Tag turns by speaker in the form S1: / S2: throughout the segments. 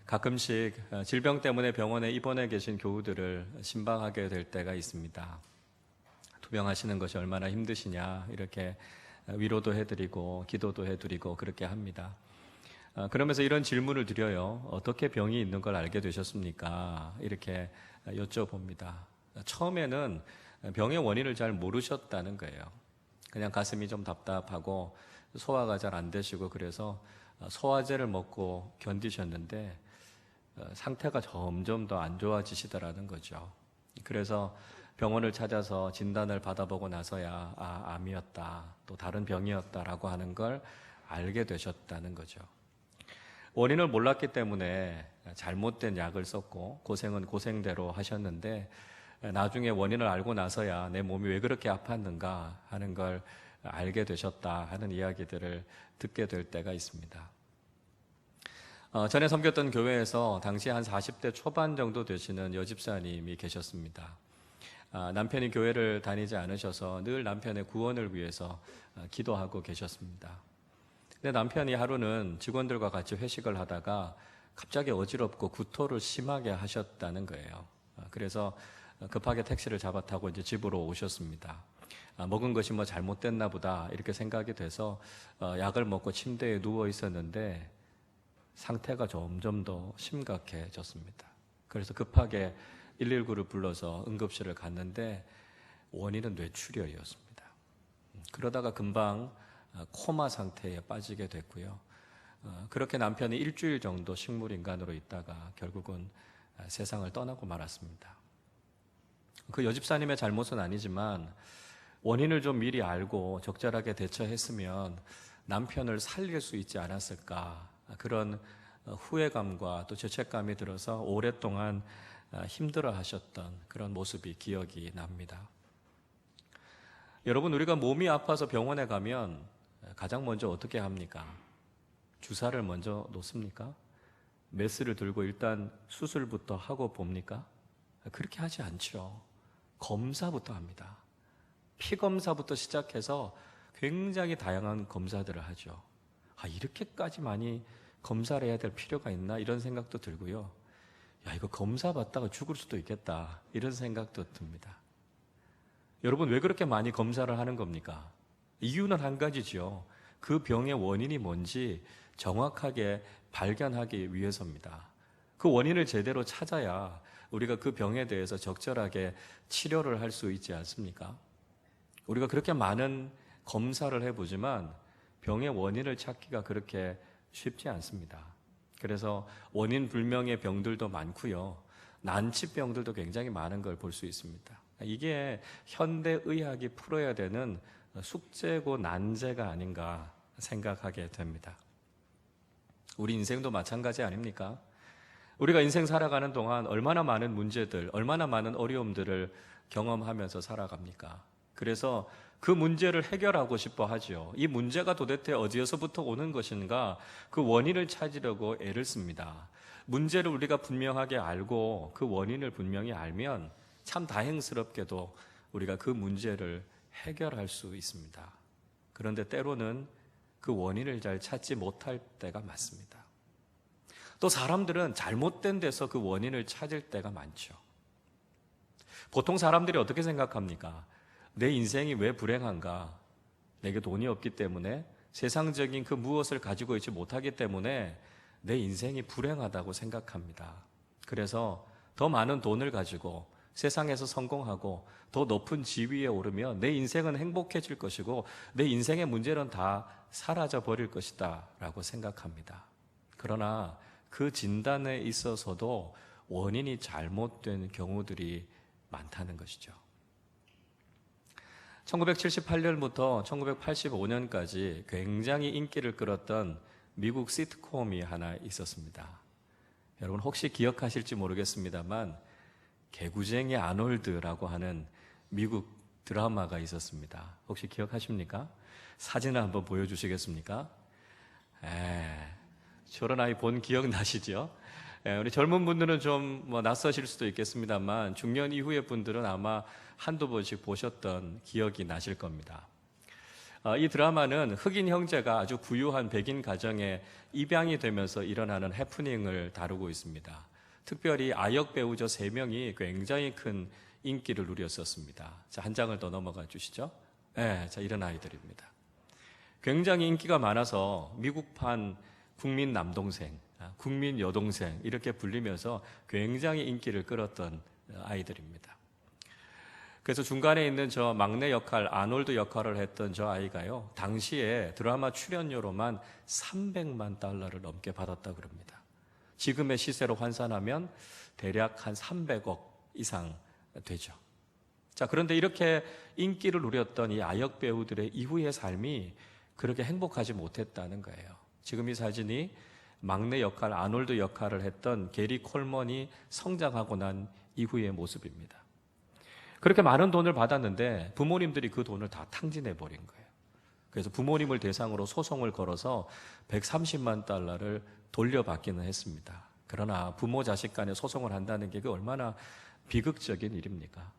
S1: 가끔씩 질병 때문에 병원에 입원해 계신 교우들을 신방하게 될 때가 있습니다. 투병하시는 것이 얼마나 힘드시냐 이렇게 위로도 해드리고 기도도 해드리고 그렇게 합니다. 그러면서 이런 질문을 드려요. 어떻게 병이 있는 걸 알게 되셨습니까? 이렇게 여쭤봅니다. 처음에는 병의 원인을 잘 모르셨다는 거예요. 그냥 가슴이 좀 답답하고 소화가 잘 안 되시고 그래서 소화제를 먹고 견디셨는데 상태가 점점 더 안 좋아지시더라는 거죠. 그래서 병원을 찾아서 진단을 받아보고 나서야 암이었다, 또 다른 병이었다라고 하는 걸 알게 되셨다는 거죠. 원인을 몰랐기 때문에 잘못된 약을 썼고 고생은 고생대로 하셨는데 나중에 원인을 알고 나서야 내 몸이 왜 그렇게 아팠는가 하는 걸 알게 되셨다 하는 이야기들을 듣게 될 때가 있습니다. 전에 섬겼던 교회에서 당시 한 40대 초반 정도 되시는 여집사님이 계셨습니다. 남편이 교회를 다니지 않으셔서 늘 남편의 구원을 위해서 기도하고 계셨습니다. 근데 남편이 하루는 직원들과 같이 회식을 하다가 갑자기 어지럽고 구토를 심하게 하셨다는 거예요. 그래서 급하게 택시를 잡아 타고 이제 집으로 오셨습니다. 먹은 것이 뭐 잘못됐나 보다 이렇게 생각이 돼서 약을 먹고 침대에 누워 있었는데 상태가 점점 더 심각해졌습니다. 그래서 급하게 119를 불러서 응급실을 갔는데 원인은 뇌출혈이었습니다. 그러다가 금방 코마 상태에 빠지게 됐고요. 그렇게 남편이 일주일 정도 식물인간으로 있다가 결국은 세상을 떠나고 말았습니다. 그 여집사님의 잘못은 아니지만 원인을 좀 미리 알고 적절하게 대처했으면 남편을 살릴 수 있지 않았을까, 그런 후회감과 또 죄책감이 들어서 오랫동안 힘들어 하셨던 그런 모습이 기억이 납니다. 여러분, 우리가 몸이 아파서 병원에 가면 가장 먼저 어떻게 합니까? 주사를 먼저 놓습니까? 메스를 들고 일단 수술부터 하고 봅니까? 그렇게 하지 않죠. 검사부터 합니다. 피 검사부터 시작해서 굉장히 다양한 검사들을 하죠. 이렇게까지 많이 검사를 해야 될 필요가 있나? 이런 생각도 들고요. 이거 검사 받다가 죽을 수도 있겠다, 이런 생각도 듭니다. 여러분, 왜 그렇게 많이 검사를 하는 겁니까? 이유는 한 가지죠. 그 병의 원인이 뭔지 정확하게 발견하기 위해서입니다. 그 원인을 제대로 찾아야 우리가 그 병에 대해서 적절하게 치료를 할 수 있지 않습니까? 우리가 그렇게 많은 검사를 해보지만 병의 원인을 찾기가 그렇게 쉽지 않습니다. 그래서 원인 불명의 병들도 많고요. 난치병들도 굉장히 많은 걸 볼 수 있습니다. 이게 현대의학이 풀어야 되는 숙제고 난제가 아닌가 생각하게 됩니다. 우리 인생도 마찬가지 아닙니까? 우리가 인생 살아가는 동안 얼마나 많은 문제들, 얼마나 많은 어려움들을 경험하면서 살아갑니까? 그래서 그 문제를 해결하고 싶어 하죠. 이 문제가 도대체 어디에서부터 오는 것인가, 그 원인을 찾으려고 애를 씁니다. 문제를 우리가 분명하게 알고 그 원인을 분명히 알면 참 다행스럽게도 우리가 그 문제를 해결할 수 있습니다. 그런데 때로는 그 원인을 잘 찾지 못할 때가 많습니다. 또 사람들은 잘못된 데서 그 원인을 찾을 때가 많죠. 보통 사람들이 어떻게 생각합니까? 내 인생이 왜 불행한가? 내게 돈이 없기 때문에, 세상적인 그 무엇을 가지고 있지 못하기 때문에 내 인생이 불행하다고 생각합니다. 그래서 더 많은 돈을 가지고 세상에서 성공하고 더 높은 지위에 오르면 내 인생은 행복해질 것이고 내 인생의 문제는 다 사라져 버릴 것이다 라고 생각합니다. 그러나 그 진단에 있어서도 원인이 잘못된 경우들이 많다는 것이죠. 1978년부터 1985년까지 굉장히 인기를 끌었던 미국 시트콤이 하나 있었습니다. 여러분 혹시 기억하실지 모르겠습니다만 개구쟁이 아놀드라고 하는 미국 드라마가 있었습니다. 혹시 기억하십니까? 사진을 한번 보여주시겠습니까? 저런 아이 본 기억 나시죠? 우리 젊은 분들은 좀 낯서실 수도 있겠습니다만 중년 이후의 분들은 아마 한두 번씩 보셨던 기억이 나실 겁니다. 이 드라마는 흑인 형제가 아주 부유한 백인 가정에 입양이 되면서 일어나는 해프닝을 다루고 있습니다. 특별히 아역 배우저 3명이 굉장히 큰 인기를 누렸었습니다. 자, 한 장을 더 넘어가 주시죠. 네, 자, 이런 아이들입니다. 굉장히 인기가 많아서 미국판 국민 남동생, 국민 여동생 이렇게 불리면서 굉장히 인기를 끌었던 아이들입니다. 그래서 중간에 있는 저 막내 역할, 아놀드 역할을 했던 저 아이가요, 당시에 드라마 출연료로만 300만 달러를 넘게 받았다고 그럽니다. 지금의 시세로 환산하면 대략 한 300억 이상 되죠. 자, 그런데 이렇게 인기를 누렸던 이 아역 배우들의 이후의 삶이 그렇게 행복하지 못했다는 거예요. 지금 이 사진이 막내 역할, 아놀드 역할을 했던 게리 콜먼이 성장하고 난 이후의 모습입니다. 그렇게 많은 돈을 받았는데 부모님들이 그 돈을 다 탕진해 버린 거예요. 그래서 부모님을 대상으로 소송을 걸어서 130만 달러를 돌려받기는 했습니다. 그러나 부모 자식 간에 소송을 한다는 게 그 얼마나 비극적인 일입니까?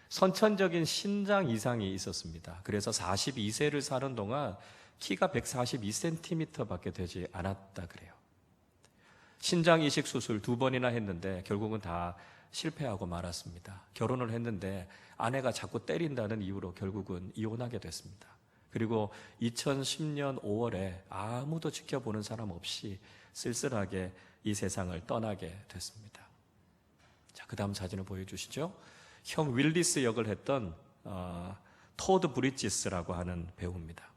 S1: 선천적인 신장 이상이 있었습니다. 그래서 42세를 사는 동안 키가 142cm 밖에 되지 않았다 그래요. 신장 이식 수술 2번이나 했는데 결국은 다 실패하고 말았습니다. 결혼을 했는데 아내가 자꾸 때린다는 이유로 결국은 이혼하게 됐습니다. 그리고 2010년 5월에 아무도 지켜보는 사람 없이 쓸쓸하게 이 세상을 떠나게 됐습니다. 자, 그 다음 사진을 보여주시죠. 형 윌리스 역을 했던 토드 브리지스라고 하는 배우입니다.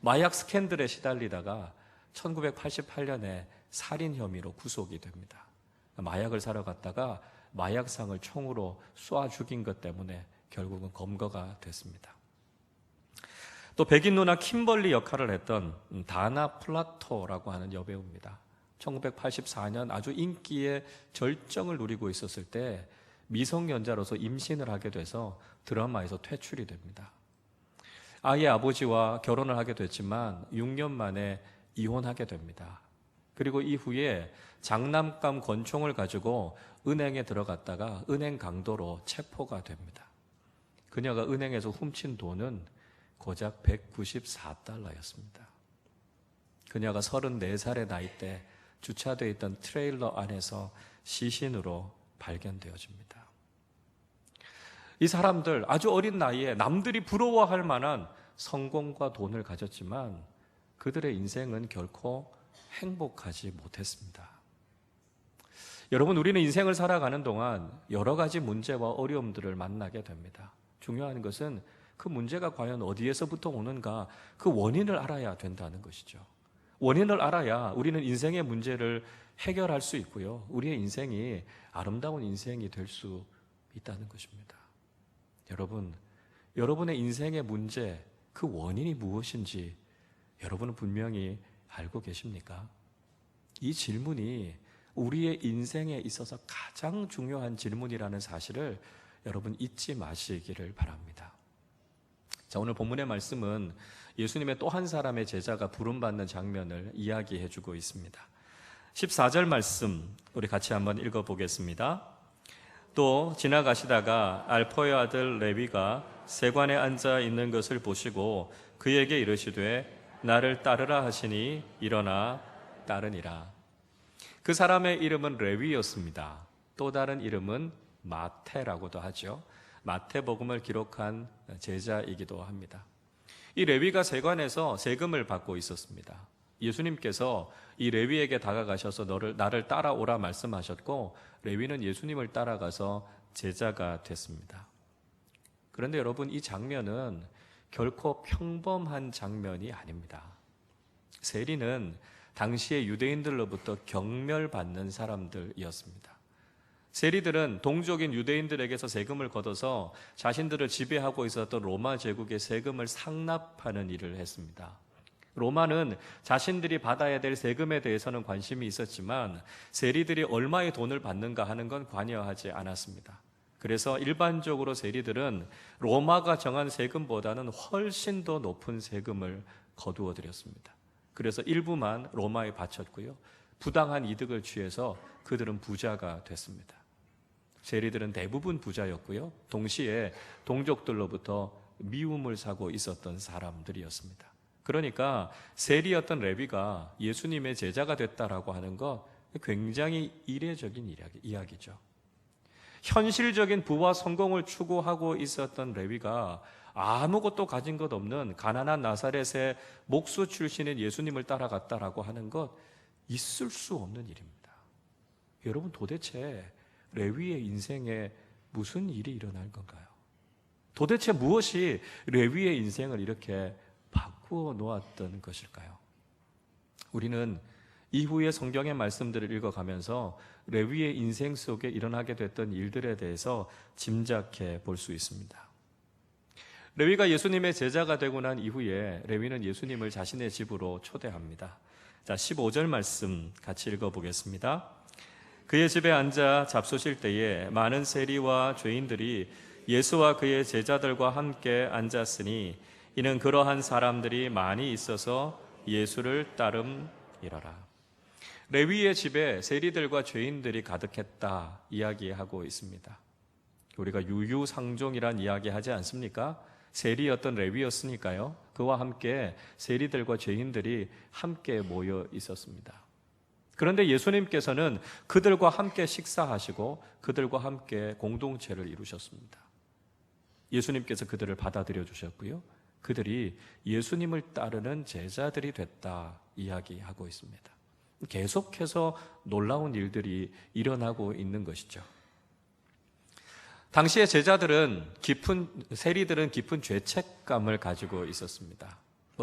S1: 마약 스캔들에 시달리다가 1988년에 살인 혐의로 구속이 됩니다. 마약을 사러 갔다가 마약상을 총으로 쏴 죽인 것 때문에 결국은 검거가 됐습니다. 또 백인 누나 킴벌리 역할을 했던 다나 플라토라고 하는 여배우입니다. 1984년 아주 인기의 절정을 누리고 있었을 때 미성년자로서 임신을 하게 돼서 드라마에서 퇴출이 됩니다. 아이의 아버지와 결혼을 하게 됐지만 6년 만에 이혼하게 됩니다. 그리고 이후에 장난감 권총을 가지고 은행에 들어갔다가 은행 강도로 체포가 됩니다. 그녀가 은행에서 훔친 돈은 고작 194달러였습니다. 그녀가 34살의 나이 때 주차되어 있던 트레일러 안에서 시신으로 발견되어집니다. 이 사람들 아주 어린 나이에 남들이 부러워할 만한 성공과 돈을 가졌지만 그들의 인생은 결코 행복하지 못했습니다. 여러분, 우리는 인생을 살아가는 동안 여러 가지 문제와 어려움들을 만나게 됩니다. 중요한 것은 그 문제가 과연 어디에서부터 오는가, 그 원인을 알아야 된다는 것이죠. 원인을 알아야 우리는 인생의 문제를 해결할 수 있고요. 우리의 인생이 아름다운 인생이 될 수 있다는 것입니다. 여러분, 여러분의 인생의 문제, 그 원인이 무엇인지 여러분은 분명히 알고 계십니까? 이 질문이 우리의 인생에 있어서 가장 중요한 질문이라는 사실을 여러분 잊지 마시기를 바랍니다. 자, 오늘 본문의 말씀은 예수님의 또 한 사람의 제자가 부름받는 장면을 이야기해 주고 있습니다. 14절 말씀 우리 같이 한번 읽어보겠습니다. 또 지나가시다가 알포의 아들 레위가 세관에 앉아 있는 것을 보시고 그에게 이르시되 나를 따르라 하시니 일어나 따르니라. 그 사람의 이름은 레위였습니다. 또 다른 이름은 마태라고도 하죠. 마태복음을 기록한 제자이기도 합니다. 이 레위가 세관에서 세금을 받고 있었습니다. 예수님께서 이 레위에게 다가가셔서 나를 따라오라 말씀하셨고 레위는 예수님을 따라가서 제자가 됐습니다. 그런데 여러분, 이 장면은 결코 평범한 장면이 아닙니다. 세리는 당시의 유대인들로부터 경멸받는 사람들이었습니다. 세리들은 동족인 유대인들에게서 세금을 걷어서 자신들을 지배하고 있었던 로마 제국의 세금을 상납하는 일을 했습니다. 로마는 자신들이 받아야 될 세금에 대해서는 관심이 있었지만 세리들이 얼마의 돈을 받는가 하는 건 관여하지 않았습니다. 그래서 일반적으로 세리들은 로마가 정한 세금보다는 훨씬 더 높은 세금을 거두어 들였습니다. 그래서 일부만 로마에 바쳤고요. 부당한 이득을 취해서 그들은 부자가 됐습니다. 세리들은 대부분 부자였고요. 동시에 동족들로부터 미움을 사고 있었던 사람들이었습니다. 그러니까 세리였던 레위가 예수님의 제자가 됐다라고 하는 것 굉장히 이례적인 이야기죠. 현실적인 부와 성공을 추구하고 있었던 레위가 아무것도 가진 것 없는 가난한 나사렛의 목수 출신인 예수님을 따라갔다라고 하는 것 있을 수 없는 일입니다. 여러분, 도대체 레위의 인생에 무슨 일이 일어날 건가요? 도대체 무엇이 레위의 인생을 이렇게 바꾸어 놓았던 것일까요? 우리는 이후의 성경의 말씀들을 읽어가면서 레위의 인생 속에 일어나게 됐던 일들에 대해서 짐작해 볼 수 있습니다. 레위가 예수님의 제자가 되고 난 이후에 레위는 예수님을 자신의 집으로 초대합니다. 자, 15절 말씀 같이 읽어보겠습니다. 그의 집에 앉아 잡수실 때에 많은 세리와 죄인들이 예수와 그의 제자들과 함께 앉았으니 이는 그러한 사람들이 많이 있어서 예수를 따름이러라. 레위의 집에 세리들과 죄인들이 가득했다 이야기하고 있습니다. 우리가 유유상종이란 이야기 하지 않습니까? 세리였던 레위였으니까요. 그와 함께 세리들과 죄인들이 함께 모여 있었습니다. 그런데 예수님께서는 그들과 함께 식사하시고 그들과 함께 공동체를 이루셨습니다. 예수님께서 그들을 받아들여 주셨고요. 그들이 예수님을 따르는 제자들이 됐다 이야기하고 있습니다. 계속해서 놀라운 일들이 일어나고 있는 것이죠. 당시의 세리들은 깊은 죄책감을 가지고 있었습니다.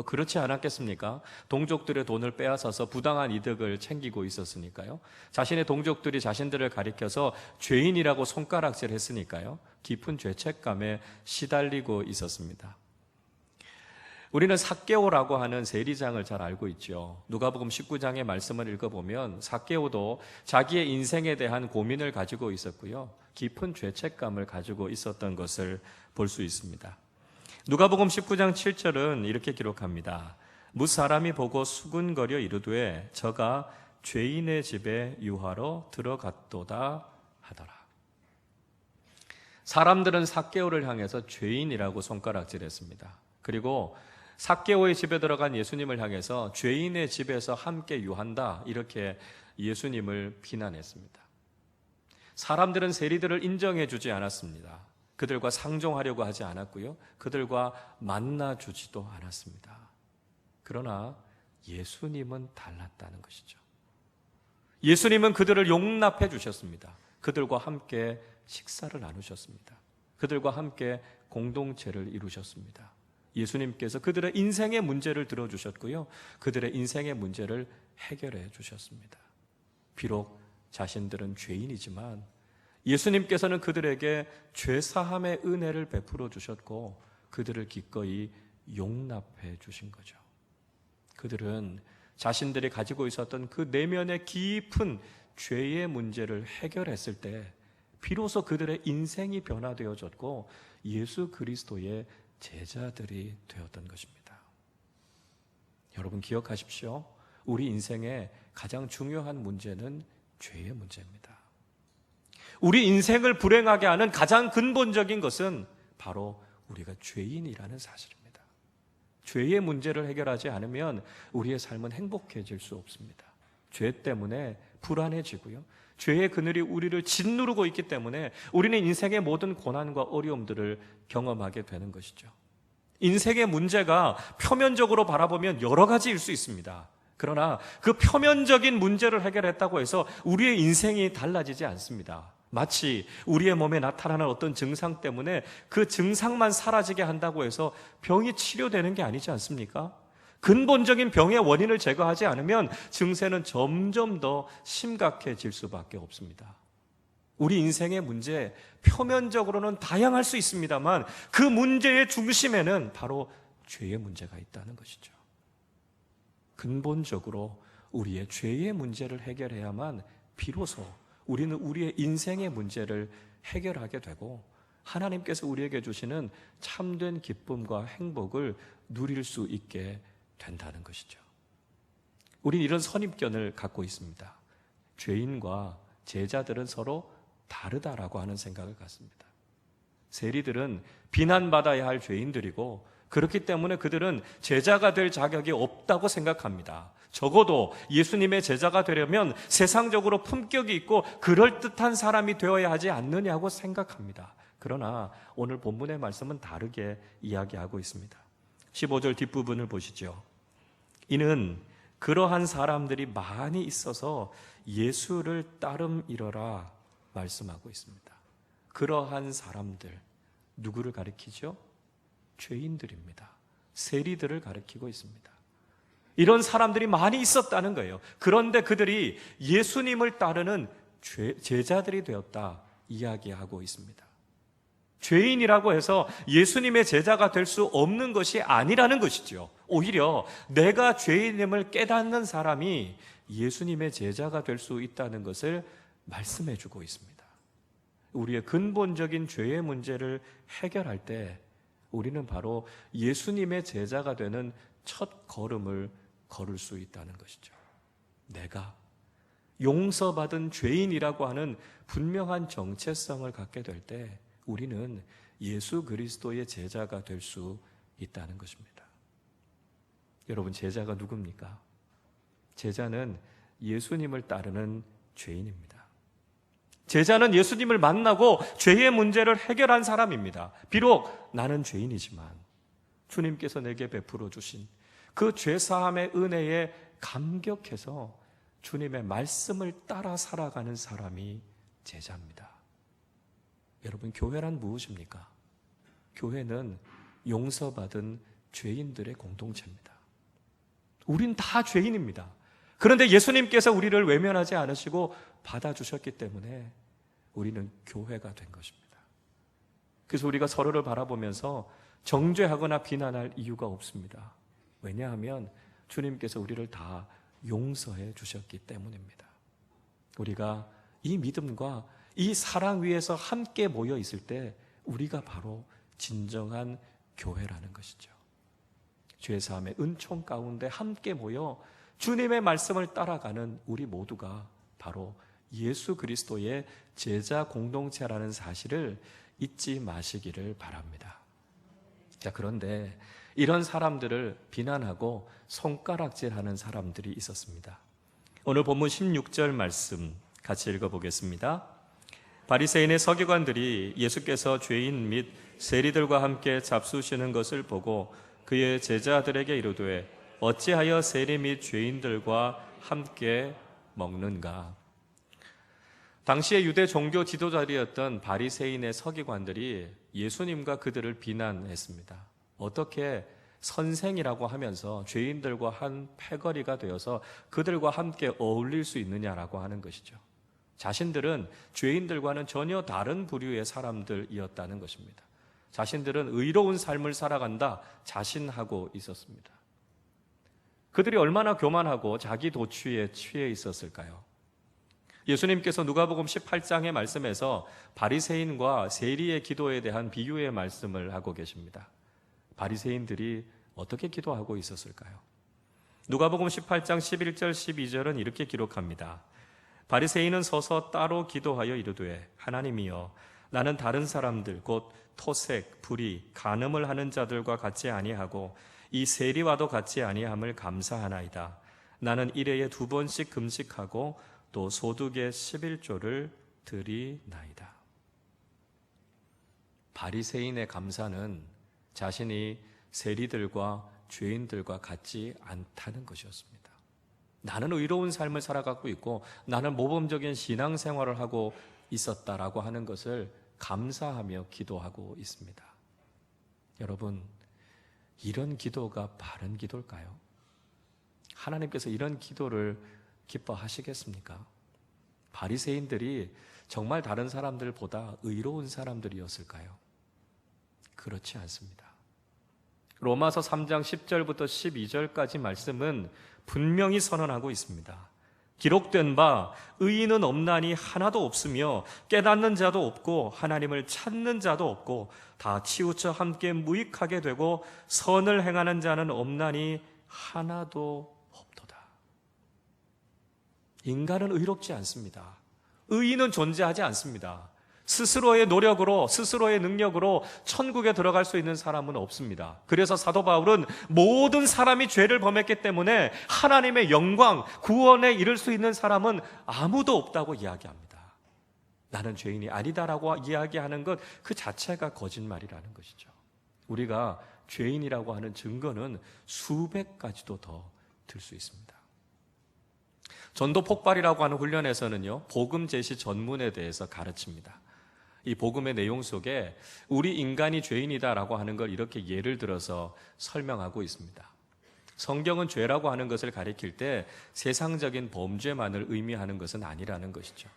S1: 그렇지 않았겠습니까? 동족들의 돈을 빼앗아서 부당한 이득을 챙기고 있었으니까요. 자신의 동족들이 자신들을 가리켜서 죄인이라고 손가락질 했으니까요. 깊은 죄책감에 시달리고 있었습니다. 우리는 삭개오라고 하는 세리장을 잘 알고 있죠. 누가복음 19장의 말씀을 읽어보면 삭개오도 자기의 인생에 대한 고민을 가지고 있었고요. 깊은 죄책감을 가지고 있었던 것을 볼 수 있습니다. 누가복음 19장 7절은 이렇게 기록합니다. 무사람이 보고 수군거려 이르되 저가 죄인의 집에 유하러 들어갔도다 하더라. 사람들은 삭개오를 향해서 죄인이라고 손가락질했습니다. 그리고 삭개오의 집에 들어간 예수님을 향해서 죄인의 집에서 함께 유한다 이렇게 예수님을 비난했습니다. 사람들은 세리들을 인정해 주지 않았습니다. 그들과 상종하려고 하지 않았고요. 그들과 만나주지도 않았습니다. 그러나 예수님은 달랐다는 것이죠. 예수님은 그들을 용납해 주셨습니다. 그들과 함께 식사를 나누셨습니다. 그들과 함께 공동체를 이루셨습니다. 예수님께서 그들의 인생의 문제를 들어주셨고요. 그들의 인생의 문제를 해결해 주셨습니다. 비록 자신들은 죄인이지만 예수님께서는 그들에게 죄사함의 은혜를 베풀어 주셨고 그들을 기꺼이 용납해 주신 거죠. 그들은 자신들이 가지고 있었던 그 내면의 깊은 죄의 문제를 해결했을 때 비로소 그들의 인생이 변화되어졌고 예수 그리스도의 제자들이 되었던 것입니다. 여러분 기억하십시오. 우리 인생의 가장 중요한 문제는 죄의 문제입니다. 우리 인생을 불행하게 하는 가장 근본적인 것은 바로 우리가 죄인이라는 사실입니다. 죄의 문제를 해결하지 않으면 우리의 삶은 행복해질 수 없습니다. 죄 때문에 불안해지고요. 죄의 그늘이 우리를 짓누르고 있기 때문에 우리는 인생의 모든 고난과 어려움들을 경험하게 되는 것이죠. 인생의 문제가 표면적으로 바라보면 여러 가지일 수 있습니다. 그러나 그 표면적인 문제를 해결했다고 해서 우리의 인생이 달라지지 않습니다. 마치 우리의 몸에 나타나는 어떤 증상 때문에 그 증상만 사라지게 한다고 해서 병이 치료되는 게 아니지 않습니까? 근본적인 병의 원인을 제거하지 않으면 증세는 점점 더 심각해질 수밖에 없습니다. 우리 인생의 문제, 표면적으로는 다양할 수 있습니다만 그 문제의 중심에는 바로 죄의 문제가 있다는 것이죠. 근본적으로 우리의 죄의 문제를 해결해야만 비로소 우리는 우리의 인생의 문제를 해결하게 되고 하나님께서 우리에게 주시는 참된 기쁨과 행복을 누릴 수 있게 된다는 것이죠. 우리는 이런 선입견을 갖고 있습니다. 죄인과 제자들은 서로 다르다라고 하는 생각을 갖습니다. 세리들은 비난받아야 할 죄인들이고 그렇기 때문에 그들은 제자가 될 자격이 없다고 생각합니다. 적어도 예수님의 제자가 되려면 세상적으로 품격이 있고 그럴듯한 사람이 되어야 하지 않느냐고 생각합니다. 그러나 오늘 본문의 말씀은 다르게 이야기하고 있습니다. 15절 뒷부분을 보시죠. 이는 그러한 사람들이 많이 있어서 예수를 따름이러라 말씀하고 있습니다. 그러한 사람들, 누구를 가리키죠? 죄인들입니다. 세리들을 가리키고 있습니다. 이런 사람들이 많이 있었다는 거예요. 그런데 그들이 예수님을 따르는 제자들이 되었다 이야기하고 있습니다. 죄인이라고 해서 예수님의 제자가 될 수 없는 것이 아니라는 것이죠. 오히려 내가 죄인임을 깨닫는 사람이 예수님의 제자가 될 수 있다는 것을 말씀해 주고 있습니다. 우리의 근본적인 죄의 문제를 해결할 때 우리는 바로 예수님의 제자가 되는 첫 걸음을 걸을 수 있다는 것이죠. 내가 용서받은 죄인이라고 하는 분명한 정체성을 갖게 될 때 우리는 예수 그리스도의 제자가 될 수 있다는 것입니다. 여러분, 제자가 누굽니까? 제자는 예수님을 따르는 죄인입니다. 제자는 예수님을 만나고 죄의 문제를 해결한 사람입니다. 비록 나는 죄인이지만 주님께서 내게 베풀어 주신 그 죄사함의 은혜에 감격해서 주님의 말씀을 따라 살아가는 사람이 제자입니다. 여러분, 교회란 무엇입니까? 교회는 용서받은 죄인들의 공동체입니다. 우린 다 죄인입니다. 그런데 예수님께서 우리를 외면하지 않으시고 받아주셨기 때문에 우리는 교회가 된 것입니다. 그래서 우리가 서로를 바라보면서 정죄하거나 비난할 이유가 없습니다. 왜냐하면 주님께서 우리를 다 용서해 주셨기 때문입니다. 우리가 이 믿음과 이 사랑 위에서 함께 모여 있을 때 우리가 바로 진정한 교회라는 것이죠. 죄사함의 은총 가운데 함께 모여 주님의 말씀을 따라가는 우리 모두가 바로 예수 그리스도의 제자 공동체라는 사실을 잊지 마시기를 바랍니다. 자, 그런데 이런 사람들을 비난하고 손가락질하는 사람들이 있었습니다. 오늘 본문 16절 말씀 같이 읽어보겠습니다. 바리새인의 서기관들이 예수께서 죄인 및 세리들과 함께 잡수시는 것을 보고 그의 제자들에게 이르되 어찌하여 세리 및 죄인들과 함께 먹는가? 당시의 유대 종교 지도자들이었던 바리새인의 서기관들이 예수님과 그들을 비난했습니다. 어떻게 선생이라고 하면서 죄인들과 한 패거리가 되어서 그들과 함께 어울릴 수 있느냐라고 하는 것이죠. 자신들은 죄인들과는 전혀 다른 부류의 사람들이었다는 것입니다. 자신들은 의로운 삶을 살아간다 자신하고 있었습니다. 그들이 얼마나 교만하고 자기 도취에 취해 있었을까요? 예수님께서 누가복음 18장의 말씀에서 바리새인과 세리의 기도에 대한 비유의 말씀을 하고 계십니다. 바리새인들이 어떻게 기도하고 있었을까요? 누가복음 18장 11절 12절은 이렇게 기록합니다. 바리새인은 서서 따로 기도하여 이르되 하나님이여 나는 다른 사람들 곧 토색, 불의, 간음을 하는 자들과 같지 아니하고 이 세리와도 같지 아니함을 감사하나이다. 나는 일회에 2번씩 금식하고 또 소득의 11조를 드리나이다. 바리새인의 감사는 자신이 세리들과 죄인들과 같지 않다는 것이었습니다. 나는 의로운 삶을 살아가고 있고 나는 모범적인 신앙생활을 하고 있었다라고 하는 것을 감사하며 기도하고 있습니다. 여러분, 이런 기도가 바른 기도일까요? 하나님께서 이런 기도를 기뻐하시겠습니까? 바리새인들이 정말 다른 사람들보다 의로운 사람들이었을까요? 그렇지 않습니다. 로마서 3장 10절부터 12절까지 말씀은 분명히 선언하고 있습니다. 기록된 바 의인은 없나니 하나도 없으며 깨닫는 자도 없고 하나님을 찾는 자도 없고 다 치우쳐 함께 무익하게 되고 선을 행하는 자는 없나니 하나도 없도다. 인간은 의롭지 않습니다. 의인은 존재하지 않습니다. 스스로의 노력으로, 스스로의 능력으로 천국에 들어갈 수 있는 사람은 없습니다. 그래서 사도 바울은 모든 사람이 죄를 범했기 때문에 하나님의 영광, 구원에 이를 수 있는 사람은 아무도 없다고 이야기합니다. 나는 죄인이 아니다라고 이야기하는 것 그 자체가 거짓말이라는 것이죠. 우리가 죄인이라고 하는 증거는 수백 가지도 더 들 수 있습니다. 전도 폭발이라고 하는 훈련에서는요, 복음 제시 전문에 대해서 가르칩니다. 이 복음의 내용 속에 우리 인간이 죄인이다라고 하는 걸 이렇게 예를 들어서 설명하고 있습니다. 성경은 죄라고 하는 것을 가리킬 때 세상적인 범죄만을 의미하는 것은 아니라는 것이죠.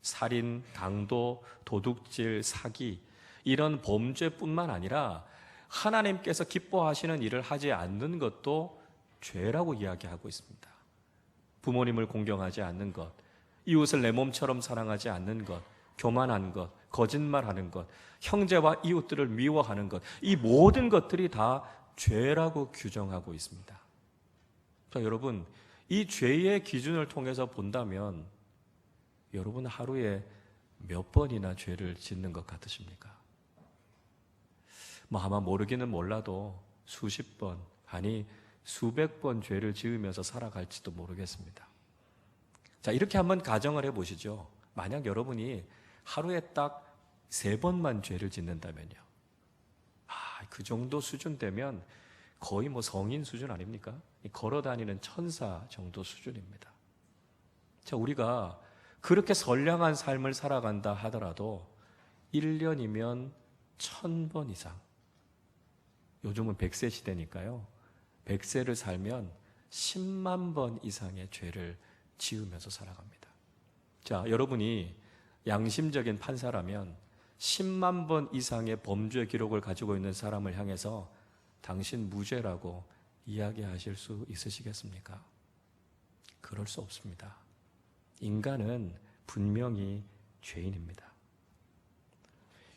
S1: 살인, 강도, 도둑질, 사기 이런 범죄뿐만 아니라 하나님께서 기뻐하시는 일을 하지 않는 것도 죄라고 이야기하고 있습니다. 부모님을 공경하지 않는 것, 이웃을 내 몸처럼 사랑하지 않는 것, 교만한 것, 거짓말하는 것, 형제와 이웃들을 미워하는 것, 이 모든 것들이 다 죄라고 규정하고 있습니다. 자, 여러분, 이 죄의 기준을 통해서 본다면 여러분 하루에 몇 번이나 죄를 짓는 것 같으십니까? 아마 모르기는 몰라도 수십 번, 아니 수백 번 죄를 지으면서 살아갈지도 모르겠습니다. 자, 이렇게 한번 가정을 해보시죠. 만약 여러분이 하루에 딱 3번만 죄를 짓는다면요. 그 정도 수준 되면 거의 성인 수준 아닙니까? 걸어다니는 천사 정도 수준입니다. 자, 우리가 그렇게 선량한 삶을 살아간다 하더라도 1년이면 1000번 이상, 요즘은 100세 시대니까요, 100세를 살면 10만 번 이상의 죄를 지으면서 살아갑니다. 자, 여러분이 양심적인 판사라면 10만 번 이상의 범죄 기록을 가지고 있는 사람을 향해서 당신 무죄라고 이야기하실 수 있으시겠습니까? 그럴 수 없습니다. 인간은 분명히 죄인입니다.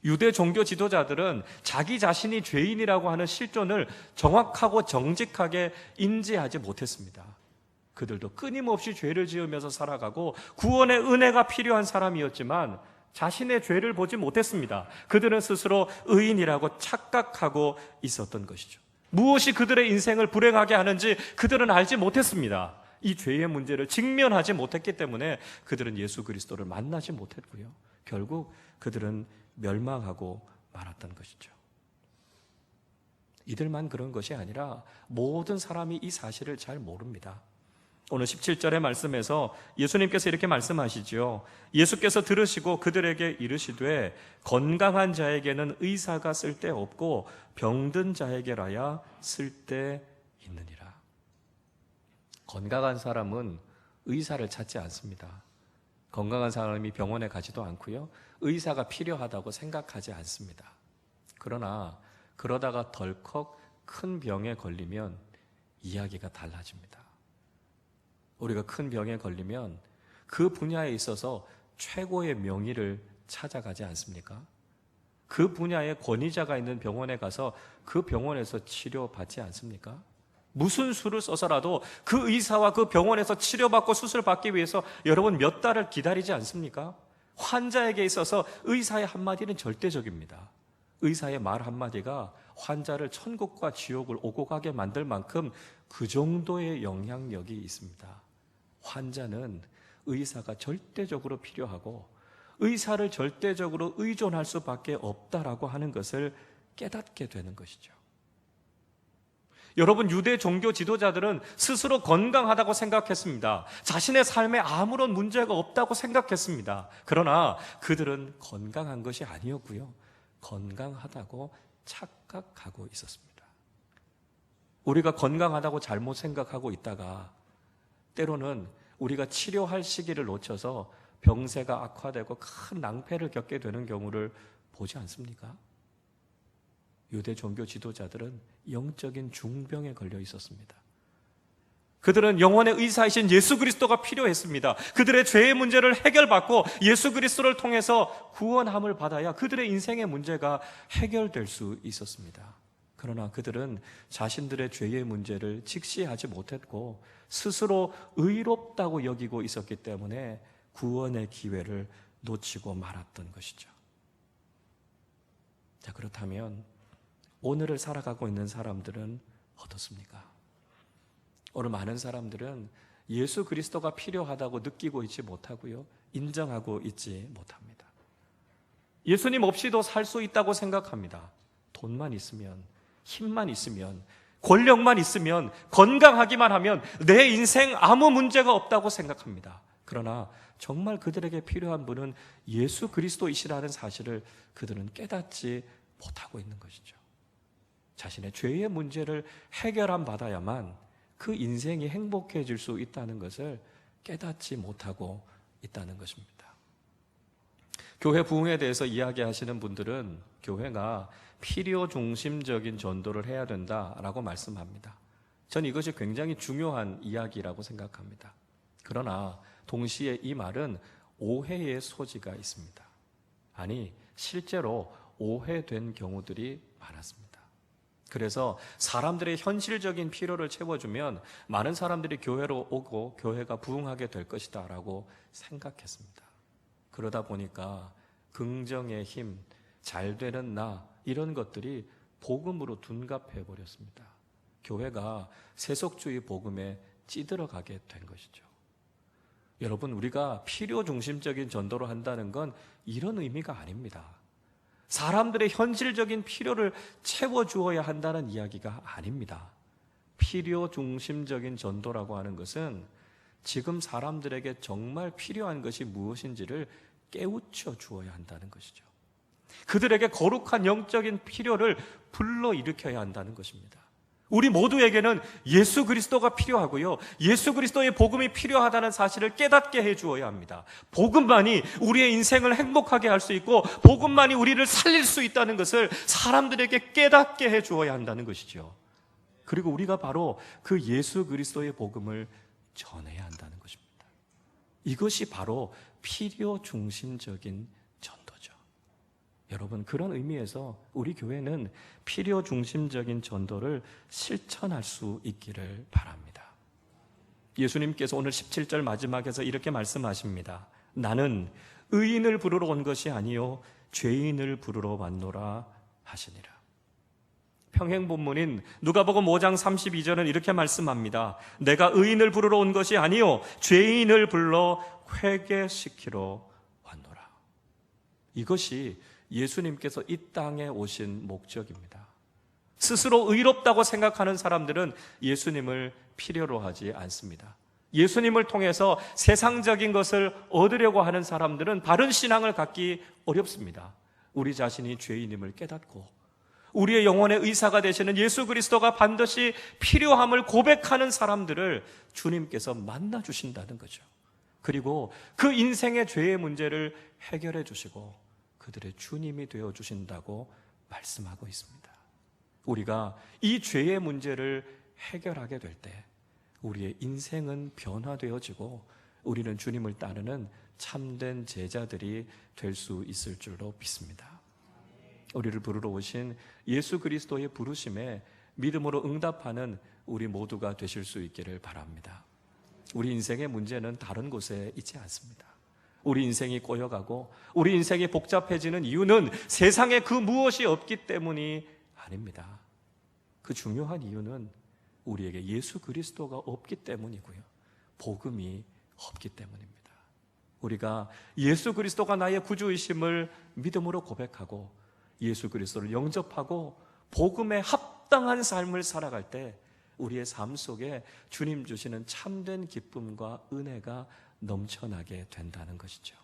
S1: 유대 종교 지도자들은 자기 자신이 죄인이라고 하는 실존을 정확하고 정직하게 인지하지 못했습니다. 그들도 끊임없이 죄를 지으면서 살아가고 구원의 은혜가 필요한 사람이었지만 자신의 죄를 보지 못했습니다. 그들은 스스로 의인이라고 착각하고 있었던 것이죠. 무엇이 그들의 인생을 불행하게 하는지 그들은 알지 못했습니다. 이 죄의 문제를 직면하지 못했기 때문에 그들은 예수 그리스도를 만나지 못했고요. 결국 그들은 멸망하고 말았던 것이죠. 이들만 그런 것이 아니라 모든 사람이 이 사실을 잘 모릅니다. 오늘 17절의 말씀에서 예수님께서 이렇게 말씀하시죠. 예수께서 들으시고 그들에게 이르시되 건강한 자에게는 의사가 쓸데없고 병든 자에게라야 쓸데있느니라. 건강한 사람은 의사를 찾지 않습니다. 건강한 사람이 병원에 가지도 않고요, 의사가 필요하다고 생각하지 않습니다. 그러나 그러다가 덜컥 큰 병에 걸리면 이야기가 달라집니다. 우리가 큰 병에 걸리면 그 분야에 있어서 최고의 명의를 찾아가지 않습니까? 그 분야의 권위자가 있는 병원에 가서 그 병원에서 치료받지 않습니까? 무슨 수를 써서라도 그 의사와 그 병원에서 치료받고 수술받기 위해서 여러분 몇 달을 기다리지 않습니까? 환자에게 있어서 의사의 한마디는 절대적입니다. 의사의 말 한마디가 환자를 천국과 지옥을 오고 가게 만들 만큼 그 정도의 영향력이 있습니다. 환자는 의사가 절대적으로 필요하고 의사를 절대적으로 의존할 수밖에 없다라고 하는 것을 깨닫게 되는 것이죠. 여러분, 유대 종교 지도자들은 스스로 건강하다고 생각했습니다. 자신의 삶에 아무런 문제가 없다고 생각했습니다. 그러나 그들은 건강한 것이 아니었고요, 건강하다고 착각하고 있었습니다. 우리가 건강하다고 잘못 생각하고 있다가 때로는 우리가 치료할 시기를 놓쳐서 병세가 악화되고 큰 낭패를 겪게 되는 경우를 보지 않습니까? 유대 종교 지도자들은 영적인 중병에 걸려 있었습니다. 그들은 영원의 의사이신 예수 그리스도가 필요했습니다. 그들의 죄의 문제를 해결받고 예수 그리스도를 통해서 구원함을 받아야 그들의 인생의 문제가 해결될 수 있었습니다. 그러나 그들은 자신들의 죄의 문제를 직시하지 못했고 스스로 의롭다고 여기고 있었기 때문에 구원의 기회를 놓치고 말았던 것이죠. 자, 그렇다면 오늘을 살아가고 있는 사람들은 어떻습니까? 오늘 많은 사람들은 예수 그리스도가 필요하다고 느끼고 있지 못하고요, 인정하고 있지 못합니다. 예수님 없이도 살 수 있다고 생각합니다. 돈만 있으면, 힘만 있으면, 권력만 있으면, 건강하기만 하면 내 인생 아무 문제가 없다고 생각합니다. 그러나 정말 그들에게 필요한 분은 예수 그리스도이시라는 사실을 그들은 깨닫지 못하고 있는 것이죠. 자신의 죄의 문제를 해결함 받아야만 그 인생이 행복해질 수 있다는 것을 깨닫지 못하고 있다는 것입니다. 교회 부흥에 대해서 이야기하시는 분들은 교회가 필요 중심적인 전도를 해야 된다라고 말씀합니다. 전 이것이 굉장히 중요한 이야기라고 생각합니다. 그러나 동시에 이 말은 오해의 소지가 있습니다. 아니, 실제로 오해된 경우들이 많았습니다. 그래서 사람들의 현실적인 필요를 채워주면 많은 사람들이 교회로 오고 교회가 부흥하게 될 것이다 라고 생각했습니다. 그러다 보니까 긍정의 힘, 잘 되는 나, 이런 것들이 복음으로 둔갑해 버렸습니다. 교회가 세속주의 복음에 찌들어가게 된 것이죠. 여러분, 우리가 필요 중심적인 전도를 한다는 건 이런 의미가 아닙니다. 사람들의 현실적인 필요를 채워주어야 한다는 이야기가 아닙니다. 필요 중심적인 전도라고 하는 것은 지금 사람들에게 정말 필요한 것이 무엇인지를 깨우쳐 주어야 한다는 것이죠. 그들에게 거룩한 영적인 필요를 불러일으켜야 한다는 것입니다. 우리 모두에게는 예수 그리스도가 필요하고요, 예수 그리스도의 복음이 필요하다는 사실을 깨닫게 해주어야 합니다. 복음만이 우리의 인생을 행복하게 할 수 있고 복음만이 우리를 살릴 수 있다는 것을 사람들에게 깨닫게 해주어야 한다는 것이죠. 그리고 우리가 바로 그 예수 그리스도의 복음을 전해야 한다는 것입니다. 이것이 바로 필요 중심적인 전도죠. 여러분, 그런 의미에서 우리 교회는 필요 중심적인 전도를 실천할 수 있기를 바랍니다. 예수님께서 오늘 17절 마지막에서 이렇게 말씀하십니다. 나는 의인을 부르러 온 것이 아니요 죄인을 부르러 왔노라 하시니라. 평행 본문인 누가복음 5장 32절은 이렇게 말씀합니다. 내가 의인을 부르러 온 것이 아니요 죄인을 불러 회개시키러 왔노라. 이것이 예수님께서 이 땅에 오신 목적입니다. 스스로 의롭다고 생각하는 사람들은 예수님을 필요로 하지 않습니다. 예수님을 통해서 세상적인 것을 얻으려고 하는 사람들은 바른 신앙을 갖기 어렵습니다. 우리 자신이 죄인임을 깨닫고 우리의 영혼의 의사가 되시는 예수 그리스도가 반드시 필요함을 고백하는 사람들을 주님께서 만나 주신다는 거죠. 그리고 그 인생의 죄의 문제를 해결해 주시고 그들의 주님이 되어 주신다고 말씀하고 있습니다. 우리가 이 죄의 문제를 해결하게 될 때 우리의 인생은 변화되어지고 우리는 주님을 따르는 참된 제자들이 될 수 있을 줄로 믿습니다. 우리를 부르러 오신 예수 그리스도의 부르심에 믿음으로 응답하는 우리 모두가 되실 수 있기를 바랍니다. 우리 인생의 문제는 다른 곳에 있지 않습니다. 우리 인생이 꼬여가고 우리 인생이 복잡해지는 이유는 세상에 그 무엇이 없기 때문이 아닙니다. 그 중요한 이유는 우리에게 예수 그리스도가 없기 때문이고요, 복음이 없기 때문입니다. 우리가 예수 그리스도가 나의 구주이심을 믿음으로 고백하고 예수 그리스도를 영접하고 복음에 합당한 삶을 살아갈 때 우리의 삶 속에 주님 주시는 참된 기쁨과 은혜가 넘쳐나게 된다는 것이죠.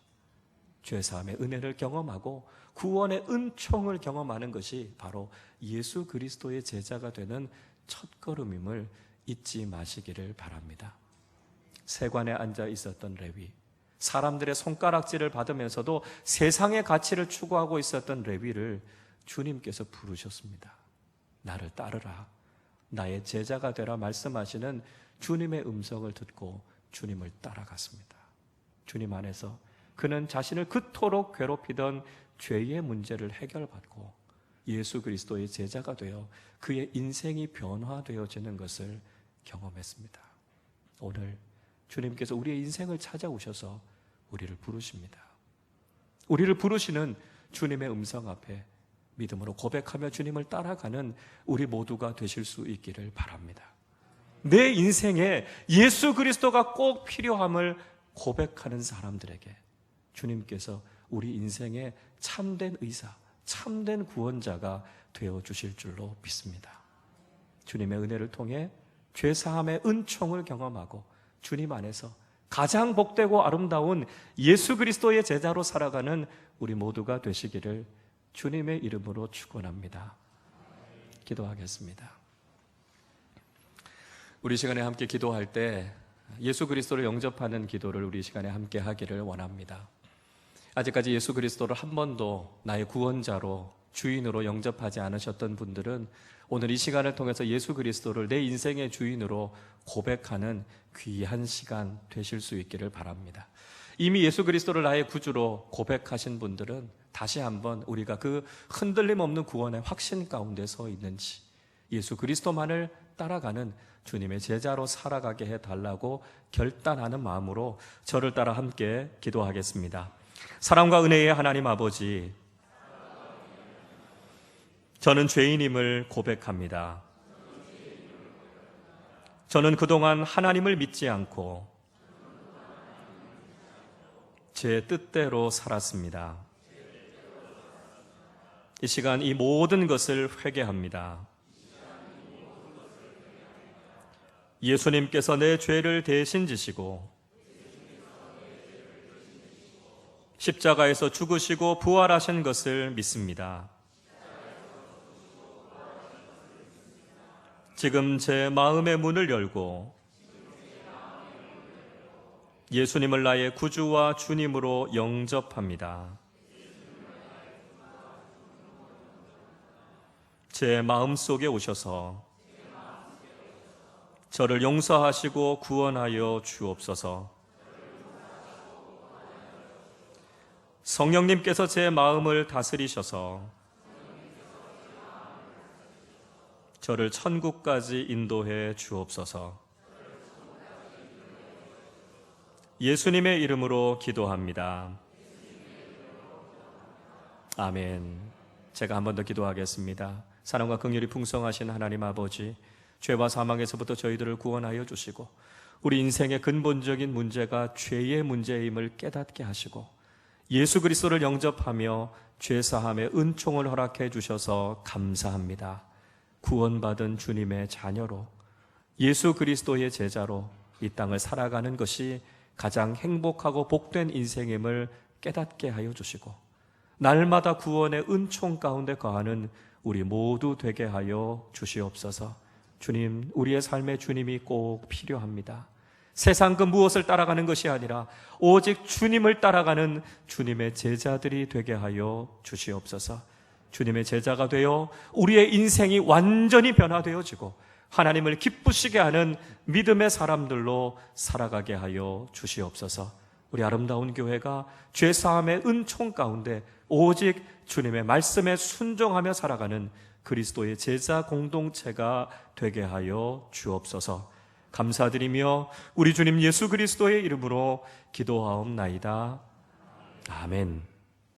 S1: 죄사함의 은혜를 경험하고 구원의 은총을 경험하는 것이 바로 예수 그리스도의 제자가 되는 첫걸음임을 잊지 마시기를 바랍니다. 세관에 앉아 있었던 레위, 사람들의 손가락질을 받으면서도 세상의 가치를 추구하고 있었던 레위를 주님께서 부르셨습니다. 나를 따르라, 나의 제자가 되라 말씀하시는 주님의 음성을 듣고 주님을 따라갔습니다. 주님 안에서 그는 자신을 그토록 괴롭히던 죄의 문제를 해결받고 예수 그리스도의 제자가 되어 그의 인생이 변화되어지는 것을 경험했습니다. 오늘 주님께서 우리의 인생을 찾아오셔서 우리를 부르십니다. 우리를 부르시는 주님의 음성 앞에 믿음으로 고백하며 주님을 따라가는 우리 모두가 되실 수 있기를 바랍니다. 내 인생에 예수 그리스도가 꼭 필요함을 고백하는 사람들에게 주님께서 우리 인생의 참된 의사, 참된 구원자가 되어주실 줄로 믿습니다. 주님의 은혜를 통해 죄사함의 은총을 경험하고 주님 안에서 가장 복되고 아름다운 예수 그리스도의 제자로 살아가는 우리 모두가 되시기를 주님의 이름으로 축원합니다. 기도하겠습니다. 우리 시간에 함께 기도할 때 예수 그리스도를 영접하는 기도를 우리 시간에 함께 하기를 원합니다. 아직까지 예수 그리스도를 한 번도 나의 구원자로 주인으로 영접하지 않으셨던 분들은 오늘 이 시간을 통해서 예수 그리스도를 내 인생의 주인으로 고백하는 귀한 시간 되실 수 있기를 바랍니다. 이미 예수 그리스도를 나의 구주로 고백하신 분들은 다시 한번 우리가 그 흔들림 없는 구원의 확신 가운데 서 있는지, 예수 그리스도만을 따라가는 주님의 제자로 살아가게 해달라고 결단하는 마음으로 저를 따라 함께 기도하겠습니다. 사랑과 은혜의 하나님 아버지, 저는 죄인임을 고백합니다. 저는 그동안 하나님을 믿지 않고 제 뜻대로 살았습니다. 이 시간 이 모든 것을 회개합니다. 예수님께서 내 죄를 대신 지시고 십자가에서 죽으시고 부활하신 것을 믿습니다. 지금 제 마음의 문을 열고 예수님을 나의 구주와 주님으로 영접합니다. 제 마음속에 오셔서 저를 용서하시고 구원하여 주옵소서. 성령님께서 제 마음을 다스리셔서 저를 천국까지 인도해 주옵소서. 예수님의 이름으로 기도합니다. 아멘. 제가 한 번 더 기도하겠습니다. 사랑과 긍휼이 풍성하신 하나님 아버지, 죄와 사망에서부터 저희들을 구원하여 주시고 우리 인생의 근본적인 문제가 죄의 문제임을 깨닫게 하시고 예수 그리스도를 영접하며 죄사함의 은총을 허락해 주셔서 감사합니다. 구원받은 주님의 자녀로 예수 그리스도의 제자로 이 땅을 살아가는 것이 가장 행복하고 복된 인생임을 깨닫게 하여 주시고 날마다 구원의 은총 가운데 거하는 우리 모두 되게 하여 주시옵소서. 주님, 우리의 삶에 주님이 꼭 필요합니다. 세상 그 무엇을 따라가는 것이 아니라 오직 주님을 따라가는 주님의 제자들이 되게 하여 주시옵소서. 주님의 제자가 되어 우리의 인생이 완전히 변화되어지고 하나님을 기쁘시게 하는 믿음의 사람들로 살아가게 하여 주시옵소서. 우리 아름다운 교회가 죄사함의 은총 가운데 오직 주님의 말씀에 순종하며 살아가는 그리스도의 제자 공동체가 되게 하여 주옵소서. 감사드리며 우리 주님 예수 그리스도의 이름으로 기도하옵나이다. 아멘.